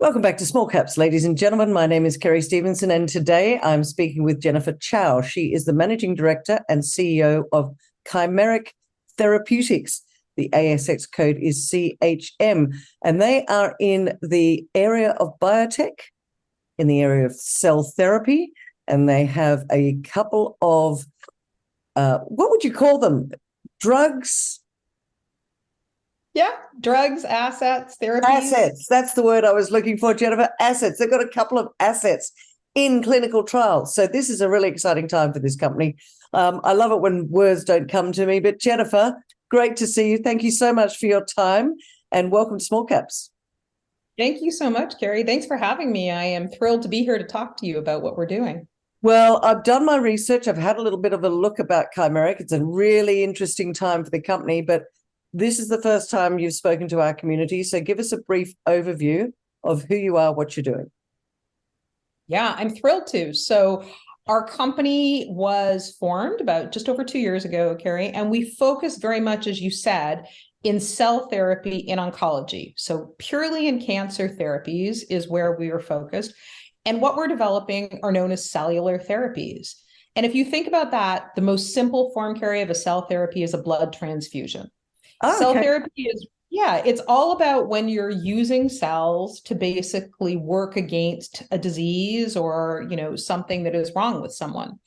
Welcome back to Small Caps, ladies and gentlemen. My name is Kerry Stevenson, and today I'm speaking with Jennifer Chow. She is the Managing Director and CEO of Chimeric Therapeutics. The ASX code is CHM, and they are in the area of biotech, in the area of cell therapy, and they have a couple of, what would you call them? Drugs? Yeah, drugs, assets, therapies. Assets. That's the word I was looking for, Jennifer. Assets. They've got a couple of assets in clinical trials. So this is a really exciting time for this company. I love it when words don't come to me. But Jennifer, great to see you. Thank you so much for your time and welcome to Small Caps. Thank you so much, Kerry. Thanks for having me. I am thrilled to be here to talk to you about what we're doing. Well, I've done my research. I've had a little bit of a look about Chimeric. It's a really interesting time for the company, but this is the first time you've spoken to our community. So give us a brief overview of who you are, what you're doing. Yeah, I'm thrilled to. So our company was formed about just over 2 years ago, Kerry, and we focus very much, as you said, in cell therapy in oncology. So purely in cancer therapies is where we are focused. And what we're developing are known as cellular therapies. And if you think about that, the most simple form, Kerry, of a cell therapy is a blood transfusion. Oh, Cell okay. therapy is, it's all about when you're using cells to basically work against a disease or, something that is wrong with someone.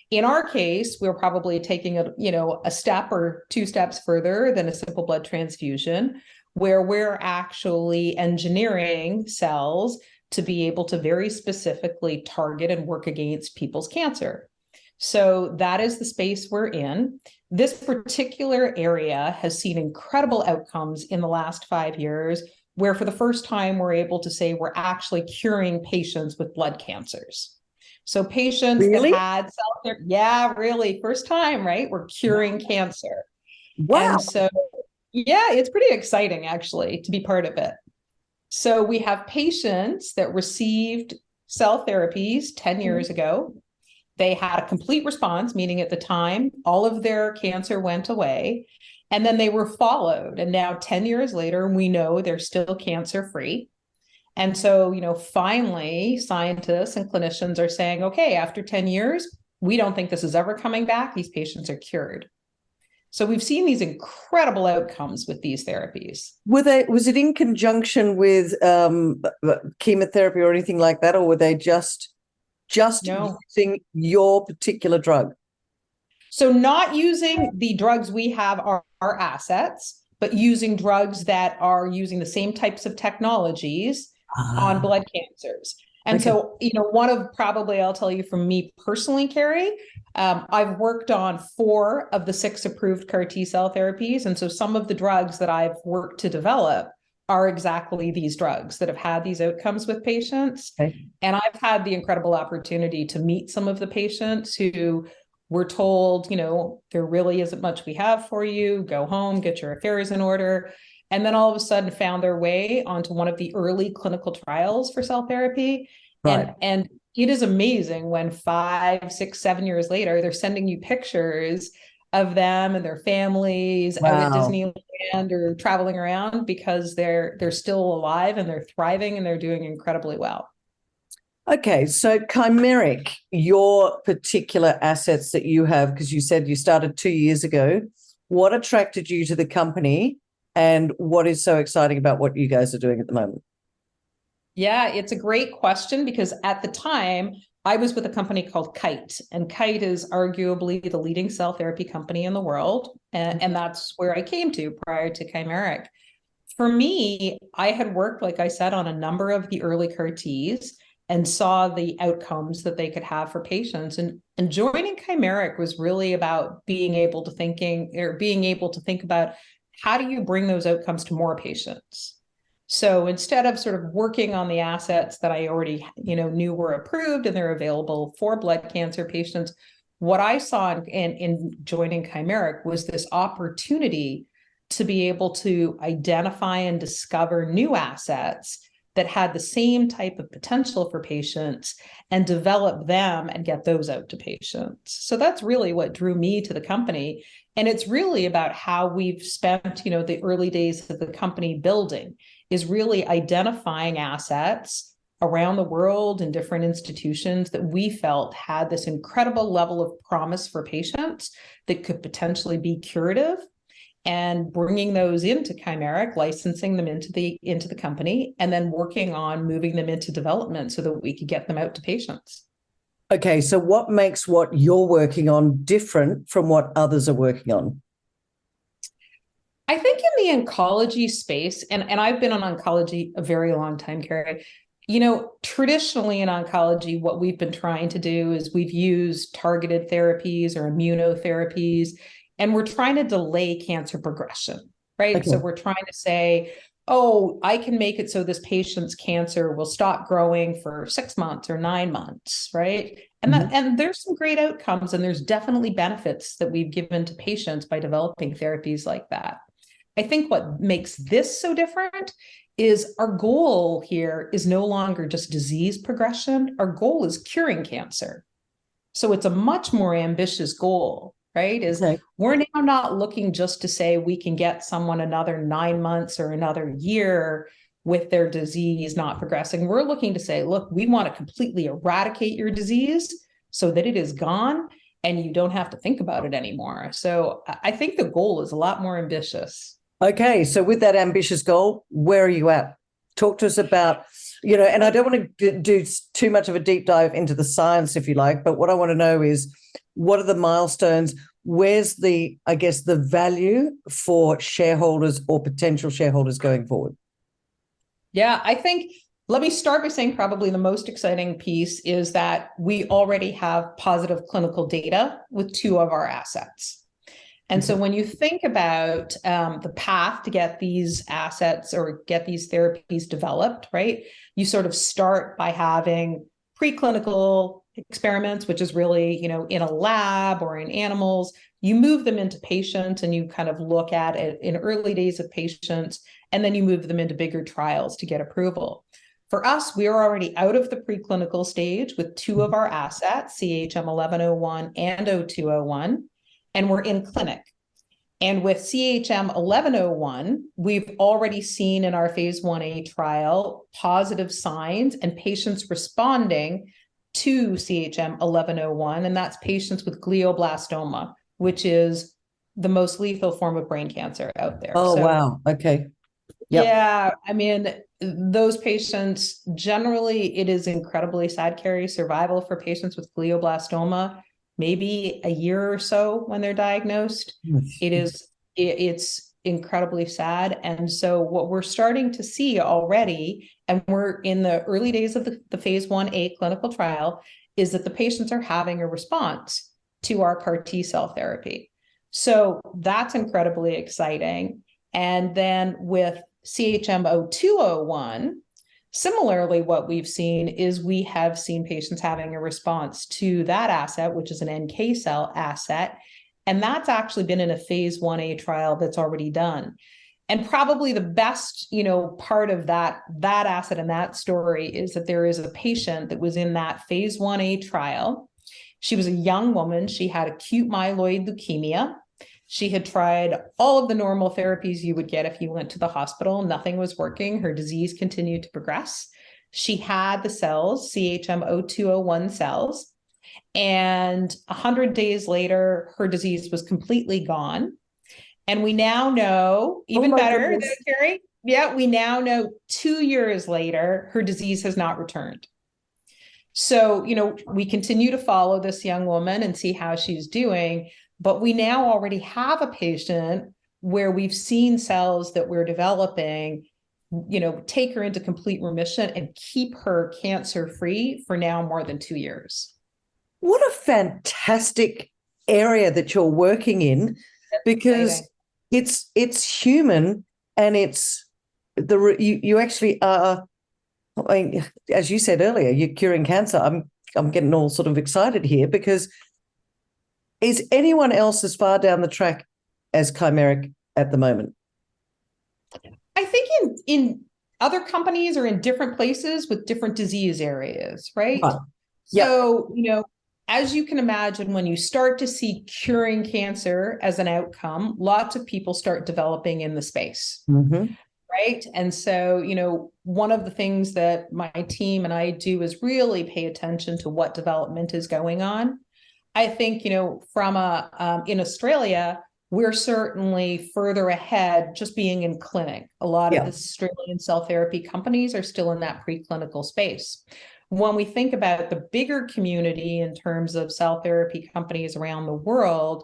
In our case, we're probably taking a step or two steps further than a simple blood transfusion, where we're actually engineering cells to be able to very specifically target and work against people's cancer. So that is the space we're in. This particular area has seen incredible outcomes in the last 5 years, where for the first time, we're able to say we're actually curing patients with blood cancers. So patients that had cell therapy, really, first time, right? We're curing cancer. Wow. And so, it's pretty exciting, actually, to be part of it. So we have patients that received cell therapies 10 years ago. They had a complete response, meaning at the time, all of their cancer went away. And then they were followed. And now 10 years later, we know they're still cancer-free. And so, finally, scientists and clinicians are saying, okay, after 10 years, we don't think this is ever coming back. These patients are cured. So we've seen these incredible outcomes with these therapies. Was it in conjunction with chemotherapy or anything like that, or were they just using your particular drug? So not using the drugs we have our assets, but using drugs that are using the same types of technologies on blood cancers. And so, one of probably, I'll tell you from me personally, Kerry, I've worked on 4 of the 6 approved CAR T-cell therapies. And so some of the drugs that I've worked to develop are exactly these drugs that have had these outcomes with patients. Okay. And I've had the incredible opportunity to meet some of the patients who were told, there really isn't much we have for you, go home, get your affairs in order. And then all of a sudden found their way onto one of the early clinical trials for cell therapy. Right. And it is amazing when 5, 6, 7 years later, they're sending you pictures of them and their families out at Disneyland or traveling around because they're still alive and they're thriving and they're doing incredibly well. Okay, so Chimeric, your particular assets that you have, because you said you started 2 years ago, what attracted you to the company and what is so exciting about what you guys are doing at the moment? Yeah, it's a great question because at the time, I was with a company called Kite, and Kite is arguably the leading cell therapy company in the world. And that's where I came to prior to Chimeric. For me, I had worked, like I said, on a number of the early CAR Ts and saw the outcomes that they could have for patients. And joining Chimeric was really about being able to think about how do you bring those outcomes to more patients? So instead of sort of working on the assets that I already, knew were approved and they're available for blood cancer patients, what I saw in joining Chimeric was this opportunity to be able to identify and discover new assets that had the same type of potential for patients and develop them and get those out to patients. So that's really what drew me to the company. And it's really about how we've spent, the early days of the company building, is really identifying assets around the world in different institutions that we felt had this incredible level of promise for patients that could potentially be curative, and bringing those into Chimeric, licensing them into the company, and then working on moving them into development so that we could get them out to patients. Okay, so what makes what you're working on different from what others are working on? I think in the oncology space, and I've been on oncology a very long time, Carrie, traditionally in oncology, what we've been trying to do is we've used targeted therapies or immunotherapies, and we're trying to delay cancer progression, right? Okay. So we're trying to say, oh, I can make it so this patient's cancer will stop growing for 6 months or 9 months, right? And and there's some great outcomes, and there's definitely benefits that we've given to patients by developing therapies like that. I think what makes this so different is our goal here is no longer just disease progression. Our goal is curing cancer. So it's a much more ambitious goal, right? We're now not looking just to say we can get someone another 9 months or another year with their disease not progressing. We're looking to say, look, we want to completely eradicate your disease so that it is gone and you don't have to think about it anymore. So I think the goal is a lot more ambitious. Okay, so with that ambitious goal, where are you at? Talk to us about, and I don't want to do too much of a deep dive into the science, if you like, but what I want to know is, what are the milestones? Where's the value for shareholders or potential shareholders going forward? Yeah, let me start by saying probably the most exciting piece is that we already have positive clinical data with 2 of our assets. And so when you think about the path to get these assets or get these therapies developed, right, you sort of start by having preclinical experiments, which is really, in a lab or in animals. You move them into patients and you kind of look at it in early days of patients, and then you move them into bigger trials to get approval. For us, we are already out of the preclinical stage with 2 of our assets, CHM-1101 and 0201. And we're in clinic. And with CHM-1101, we've already seen in our phase 1A trial positive signs and patients responding to CHM-1101, and that's patients with glioblastoma, which is the most lethal form of brain cancer out there. Oh, wow. Okay. Yep. Yeah, I mean, those patients, generally, it is incredibly sad, Carrie. Survival for patients with glioblastoma, maybe a year or so when they're diagnosed. It's incredibly sad. And so what we're starting to see already, and we're in the early days of the phase 1A clinical trial, is that the patients are having a response to our CAR T cell therapy. So that's incredibly exciting. And then with CHM-0201, similarly, what we've seen is we have seen patients having a response to that asset, which is an NK cell asset. And that's actually been in a phase 1A trial that's already done. And probably the best, part of that asset and that story is that there is a patient that was in that phase 1A trial. She was a young woman. She had acute myeloid leukemia. She had tried all of the normal therapies you would get if you went to the hospital. Nothing was working. Her disease continued to progress. She had the cells, CHM-0201 cells, and 100 days later, her disease was completely gone. And we now know, even better, Carrie, we now know 2 years later, her disease has not returned. So, we continue to follow this young woman and see how she's doing. But we now already have a patient where we've seen cells that we're developing, take her into complete remission and keep her cancer-free for now more than 2 years. What a fantastic area that you're working in, because it's human, and it's you actually are. I mean, as you said earlier, you're curing cancer. I'm getting all sort of excited here, because is anyone else as far down the track as Chimeric at the moment? I think in other companies are in different places with different disease areas, right? Right. Yep. So, as you can imagine, when you start to see curing cancer as an outcome, lots of people start developing in the space. Mm-hmm. Right. And so, one of the things that my team and I do is really pay attention to what development is going on. I think, from in Australia, we're certainly further ahead just being in clinic. A lot of the Australian cell therapy companies are still in that preclinical space. When we think about the bigger community in terms of cell therapy companies around the world,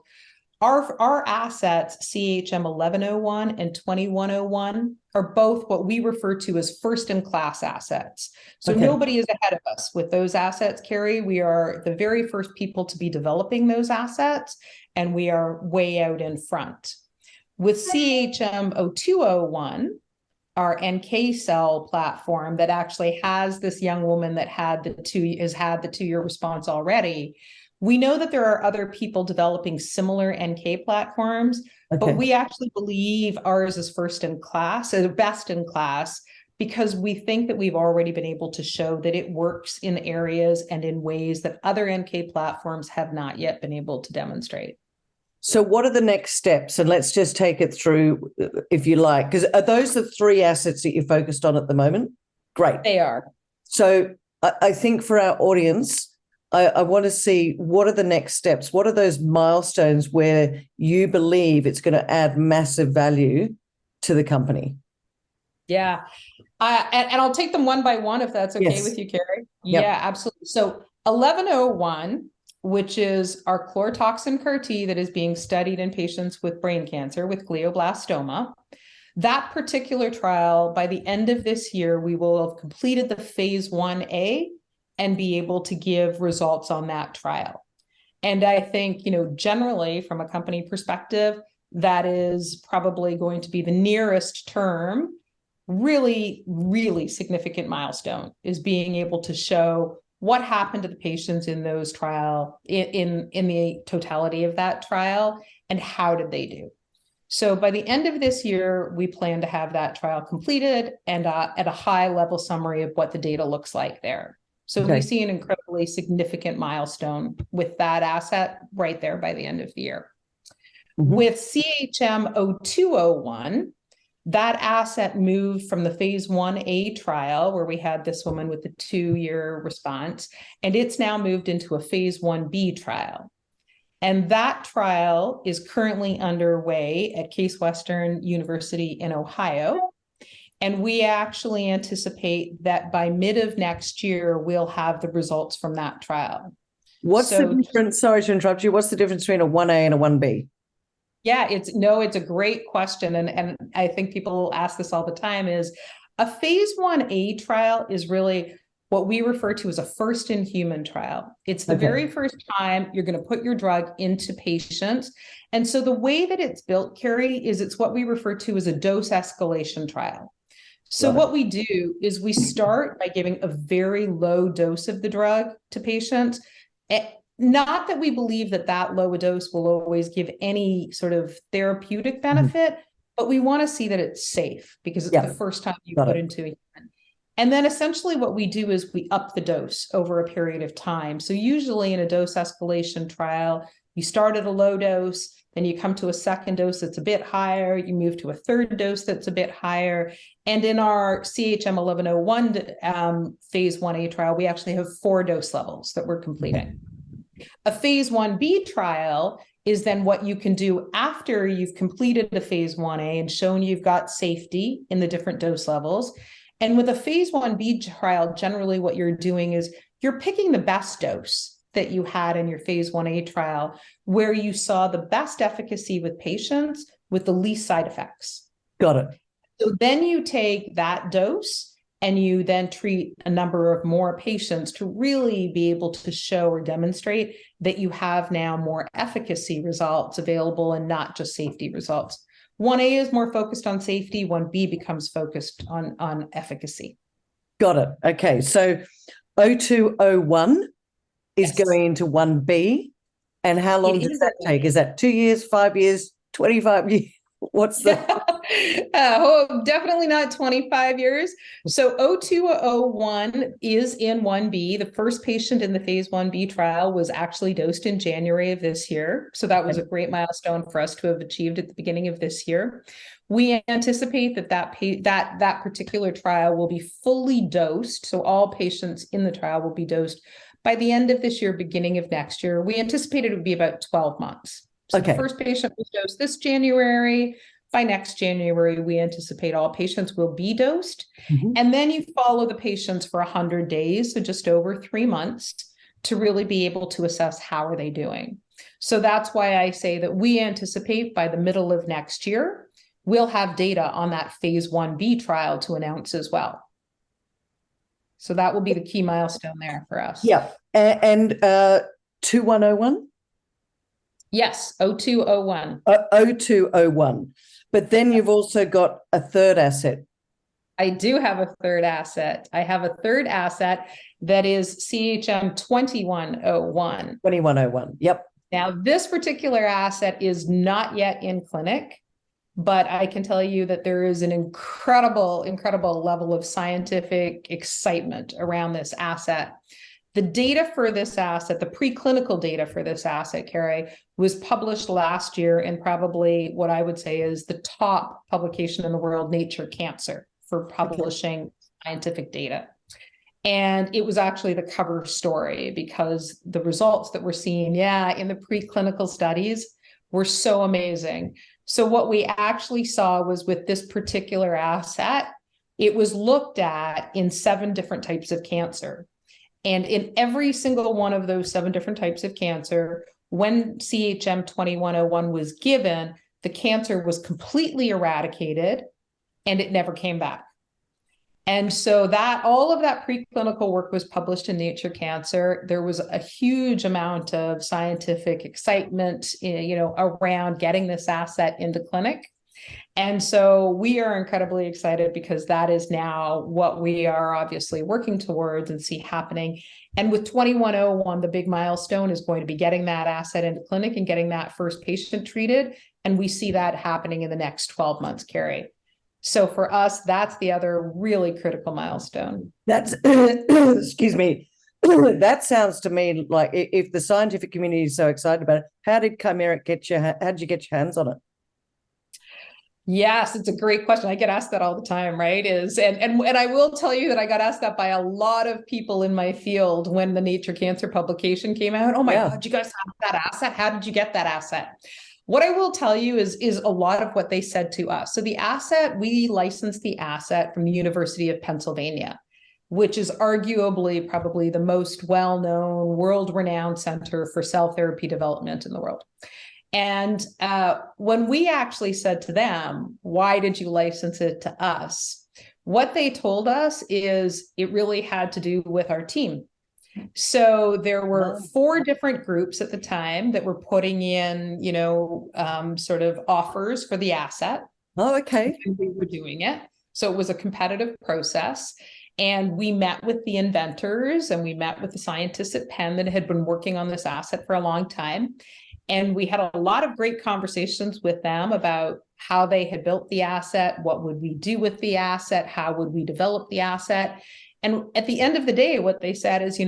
our assets, CHM 1101 and 2101, are both what we refer to as first-in-class assets. So nobody is ahead of us with those assets, Carrie. We are the very first people to be developing those assets, and we are way out in front. With CHM 0201, our NK cell platform that actually has this young woman that has had the 2-year response already, we know that there are other people developing similar NK platforms, but we actually believe ours is first in class, or best in class, because we think that we've already been able to show that it works in areas and in ways that other NK platforms have not yet been able to demonstrate. So what are the next steps? And let's just take it through, if you like, because are those the 3 assets that you're focused on at the moment? Great. They are. So I think for our audience, I want to see, what are the next steps? What are those milestones where you believe it's going to add massive value to the company? Yeah. And I'll take them one by one, if that's okay with you, Carrie. Yep. Yeah, absolutely. So 1101, which is our chlorotoxin CAR T that is being studied in patients with brain cancer with glioblastoma. That particular trial, by the end of this year, we will have completed the phase 1A and be able to give results on that trial. And I think, generally from a company perspective, that is probably going to be the nearest term, really, really significant milestone, is being able to show what happened to the patients in those trial, in the totality of that trial, and how did they do. So by the end of this year, we plan to have that trial completed and at a high level summary of what the data looks like there. So we see an incredibly significant milestone with that asset right there by the end of the year. Mm-hmm. With CHM 0201, that asset moved from the phase 1A trial, where we had this woman with the 2-year response, and it's now moved into a phase 1B trial. And that trial is currently underway at Case Western University in Ohio. And we actually anticipate that by mid of next year, we'll have the results from that trial. What's the difference? Sorry to interrupt you. What's the difference between a 1A and a 1B? Yeah, it's a great question. And I think people ask this all the time. Is a phase 1A trial is really what we refer to as a first in human trial. It's the very first time you're going to put your drug into patients. And so the way that it's built, Carrie, is it's what we refer to as a dose escalation trial. So what we do is we start by giving a very low dose of the drug to patients. Not that we believe that that low a dose will always give any sort of therapeutic benefit, but we want to see that it's safe, because it's the first time you put into a human. And then essentially what we do is we up the dose over a period of time. So usually in a dose escalation trial, you start at a low dose, then you come to a second dose that's a bit higher, you move to a third dose that's a bit higher. And in our CHM 1101 phase 1A trial, we actually have 4 dose levels that we're completing. A phase 1B trial is then what you can do after you've completed the phase 1A and shown you've got safety in the different dose levels. And with a phase 1B trial, generally what you're doing is you're picking the best dose that you had in your phase 1A trial, where you saw the best efficacy with patients with the least side effects. Got it. So then you take that dose and you then treat a number of more patients to really be able to show or demonstrate that you have now more efficacy results available and not just safety results. 1A is more focused on safety, 1B becomes focused on efficacy. Got it. Okay, so 0201 is going into 1B. And how long does that take? Is that 2 years, 5 years, 25 years? What's the... Definitely not 25 years. So 0201 is in 1B. The first patient in the phase 1B trial was actually dosed in January of this year. So that was a great milestone for us to have achieved at the beginning of this year. We anticipate that particular trial will be fully dosed. So all patients in the trial will be dosed by the end of this year, beginning of next year. We anticipated it would be about 12 months. So the first patient was dosed this January. By next January, we anticipate all patients will be dosed. And then you follow the patients for 100 days, so just over 3 months, to really be able to assess how are they doing. So that's why I say that we anticipate by the middle of next year, we'll have data on that phase 1B trial to announce as well. So that will be the key milestone there for us. Yeah. And 2101? Yes, 0201. 0201. But then you've also got a third asset. I do have a third asset. I have a third asset that is CHM 2101. 2101. Yep. Now, this particular asset is not yet in clinic, but I can tell you that there is an incredible level of scientific excitement around this asset. The data for this asset, the preclinical data for this asset, Carrie, was published last year in probably what I would say is the top publication in the world, Nature Cancer, for publishing scientific data. And it was actually the cover story because the results that we're seeing, in the preclinical studies were so amazing. So what we actually saw was with this particular asset, it was looked at in 7 different types of cancer. And in every single one of those 7 different types of cancer, when CHM 2101 was given, the cancer was completely eradicated and it never came back. And so that all of that preclinical work was published in Nature Cancer. There was a huge amount of scientific excitement, around getting this asset into clinic. And so we are incredibly excited because that is now what we are obviously working towards and see happening. And with 2101, the big milestone is going to be getting that asset into clinic and getting that first patient treated. And we see that happening in the next 12 months, Carrie. So for us, that's the other really critical milestone. That's, excuse me, that sounds to me like if the scientific community is so excited about it, how did Chimeric how did you get your hands on it? Yes, it's a great question. I get asked that all the time, right? And I will tell you that I got asked that by a lot of people in my field when the Nature Cancer publication came out. Oh my God, you guys have that asset? How did you get that asset? What I will tell you is a lot of what they said to us. So the asset, we licensed the asset from the University of Pennsylvania, which is arguably probably the most well-known, world-renowned center for cell therapy development in the world. And when we actually said to them, why did you license it to us? What they told us is it really had to do with our team. So there were 4 different groups at the time that were putting in, sort of offers for the asset. Oh, okay. And we were doing it. So it was a competitive process. And we met with the inventors and we met with the scientists at Penn that had been working on this asset for a long time. And we had a lot of great conversations with them about how they had built the asset, what would we do with the asset, how would we develop the asset. And at the end of the day, what they said is,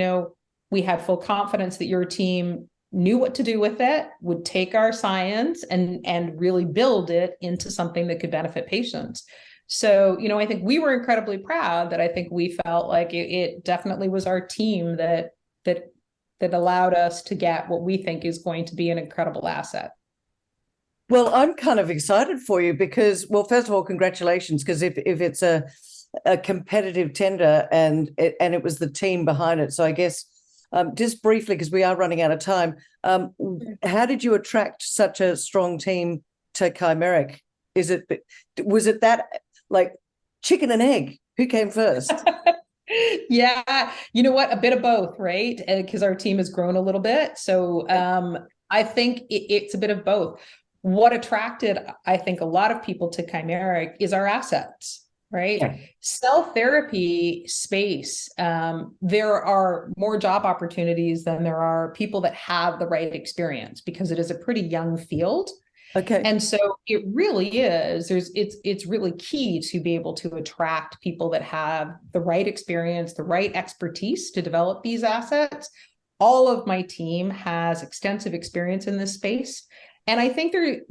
we had full confidence that your team knew what to do with it, would take our science and really build it into something that could benefit patients. So, I think we were incredibly proud that I think we felt like it definitely was our team that allowed us to get what we think is going to be an incredible asset. Well, I'm kind of excited for you because, well, first of all, congratulations, because if it's a competitive tender and it was the team behind it. So I guess just briefly, because we are running out of time, how did you attract such a strong team to Chimeric? Was it that like chicken and egg? Who came first? Yeah, you know what? A bit of both, right? Because our team has grown a little bit. So I think it's a bit of both. What attracted, I think, a lot of people to Chimeric is our assets, right? Yeah. Cell therapy space, there are more job opportunities than there are people that have the right experience because it is a pretty young field. Okay. And so it really is, it's really key to be able to attract people that have the right experience, the right expertise to develop these assets. All of my team has extensive experience in this space. And I think they're,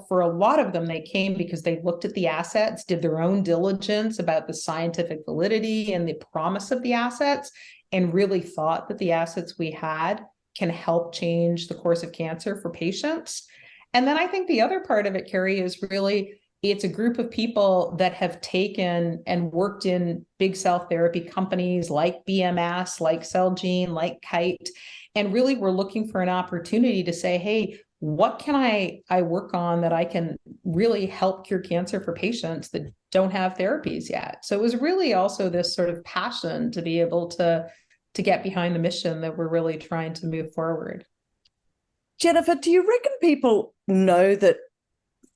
for a lot of them, they came because they looked at the assets, did their own diligence about the scientific validity and the promise of the assets, and really thought that the assets we had can help change the course of cancer for patients. And then I think the other part of it, Carrie, is really it's a group of people that have taken and worked in big cell therapy companies like BMS, like Celgene, like Kite, and really we're looking for an opportunity to say, hey, what can I work on that I can really help cure cancer for patients that don't have therapies yet? So it was really also this sort of passion to be able to get behind the mission that we're really trying to move forward. Jennifer, do you reckon people know that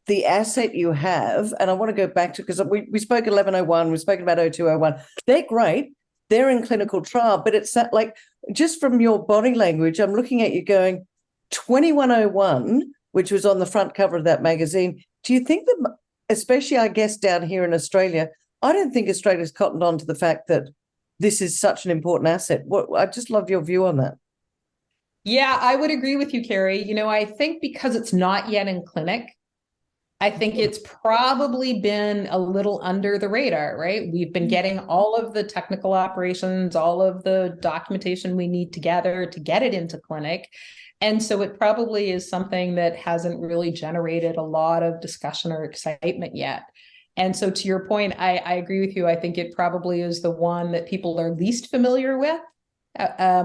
the asset you have, and I want to go back to, because we spoke 1101, we've spoken about 0201, they're great, they're in clinical trial, but it's that, like, just from your body language, I'm looking at you going, 2101, which was on the front cover of that magazine, do you think that, especially I guess down here in Australia, I don't think Australia's cottoned on to the fact that this is such an important asset. I just love your view on that. Yeah, I would agree with you, Carrie. I think because it's not yet in clinic, I think it's probably been a little under the radar, right? We've been getting all of the technical operations, all of the documentation we need together to get it into clinic. And so it probably is something that hasn't really generated a lot of discussion or excitement yet. And so to your point, I agree with you. I think it probably is the one that people are least familiar with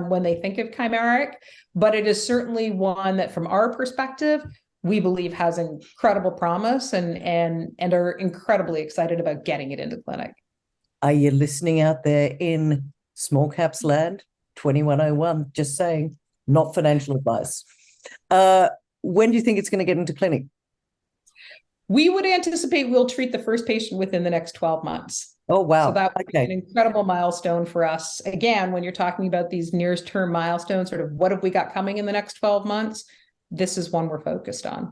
when they think of chimeric, but it is certainly one that from our perspective, we believe has incredible promise and are incredibly excited about getting it into clinic. Are you listening out there in small caps land? 2101, just saying, not financial advice. When do you think it's going to get into clinic? We would anticipate we'll treat the first patient within the next 12 months. Oh, wow. So that would be an incredible milestone for us. Again, when you're talking about these nearest term milestones, sort of what have we got coming in the next 12 months? This is one we're focused on.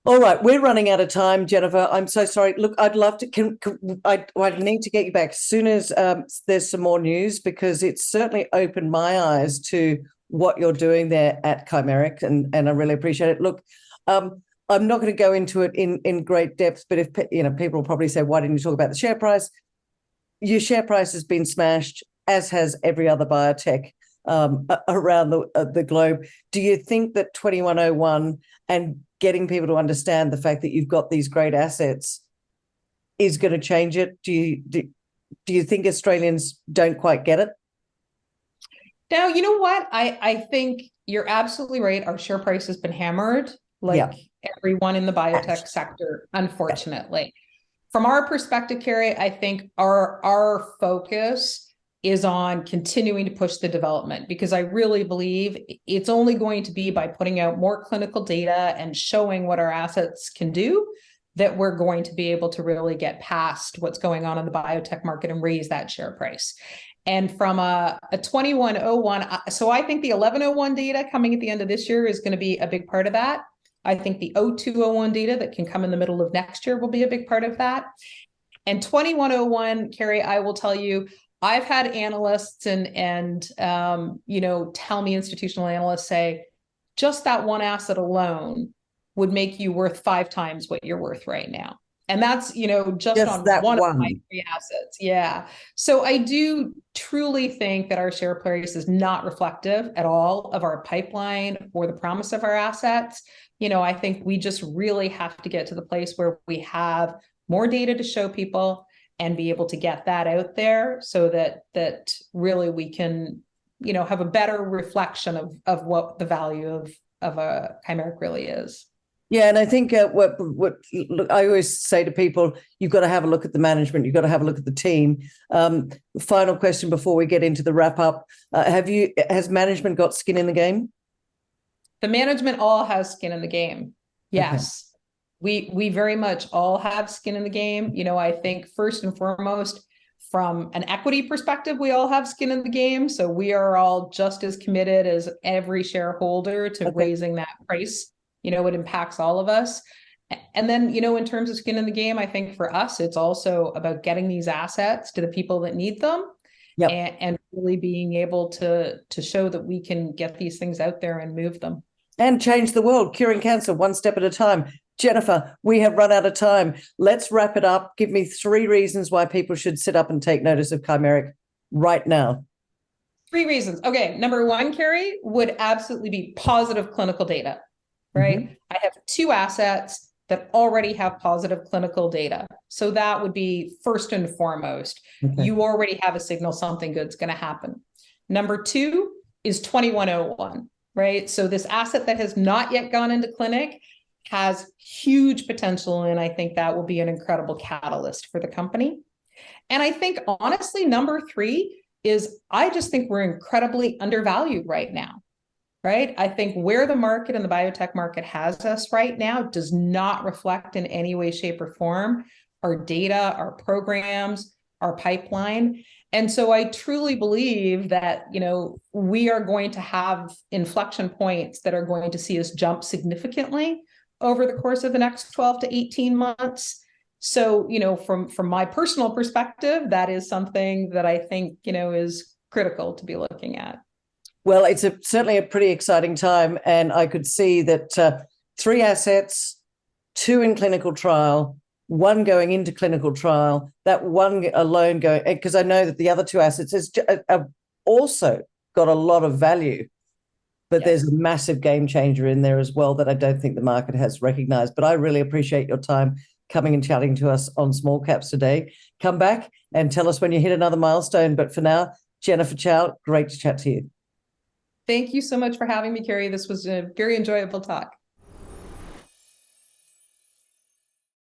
All right, we're running out of time, Jennifer. I'm so sorry. Look, I'd love to. I need to get you back as soon as there's some more news, because it's certainly opened my eyes to what you're doing there at Chimeric, and I really appreciate it. Look, I'm not going to go into it in great depth, but if people will probably say, why didn't you talk about the share price? Your share price has been smashed, as has every other biotech around the globe. Do you think that 2101 and getting people to understand the fact that you've got these great assets is going to change it? Do you think Australians don't quite get it? Now, you know what? I think you're absolutely right. Our share price has been hammered, like everyone in the biotech sector, unfortunately. From our perspective, Carrie, I think our focus is on continuing to push the development, because I really believe it's only going to be by putting out more clinical data and showing what our assets can do that we're going to be able to really get past what's going on in the biotech market and raise that share price. And from a 2101, so I think the 1101 data coming at the end of this year is going to be a big part of that. I think the 0201 data that can come in the middle of next year will be a big part of that. And 2101, Carrie, I will tell you, I've had analysts and tell me, institutional analysts say, just that one asset alone would make you worth 5 times what you're worth right now. And that's, just on one of my 3 assets. Yeah. So I do truly think that our share price is not reflective at all of our pipeline or the promise of our assets. I think we just really have to get to the place where we have more data to show people and be able to get that out there so that really we can, have a better reflection of what the value of a chimeric really is. Yeah, and I think what I always say to people, you've got to have a look at the management, you've got to have a look at the team. Final question before we get into the wrap up: has management got skin in the game? The management all has skin in the game. Yes. Okay. We very much all have skin in the game. I think first and foremost, from an equity perspective, we all have skin in the game. So we are all just as committed as every shareholder to raising that price it impacts all of us. And then, in terms of skin in the game, I think for us, it's also about getting these assets to the people that need them. Yep. And really being able to show that we can get these things out there and move them. And change the world, curing cancer one step at a time. Jennifer, we have run out of time. Let's wrap it up. Give me 3 reasons why people should sit up and take notice of Chimeric right now. 3 reasons. Okay. Number 1, Carrie, would absolutely be positive clinical data, right? Mm-hmm. I have 2 assets that already have positive clinical data. So that would be first and foremost. Okay. You already have a signal something good's going to happen. Number 2 is 2101, right? So this asset that has not yet gone into clinic has huge potential, and I think that will be an incredible catalyst for the company. And I think, honestly, number 3 is I just think we're incredibly undervalued right now. Right? I think where the market and the biotech market has us right now does not reflect in any way, shape, or form our data, our programs, our pipeline. And so I truly believe that, we are going to have inflection points that are going to see us jump significantly over the course of the next 12 to 18 months. So, from my personal perspective, that is something that I think, is critical to be looking at. Well, it's certainly a pretty exciting time, and I could see that 3 assets, 2 in clinical trial, 1 going into clinical trial, that 1 alone going, because I know that the other 2 assets have also got a lot of value, but yes, there's a massive game changer in there as well that I don't think the market has recognized. But I really appreciate your time coming and chatting to us on Small Caps today. Come back and tell us when you hit another milestone. But for now, Jennifer Chow, great to chat to you. Thank you so much for having me, Carrie. This was a very enjoyable talk.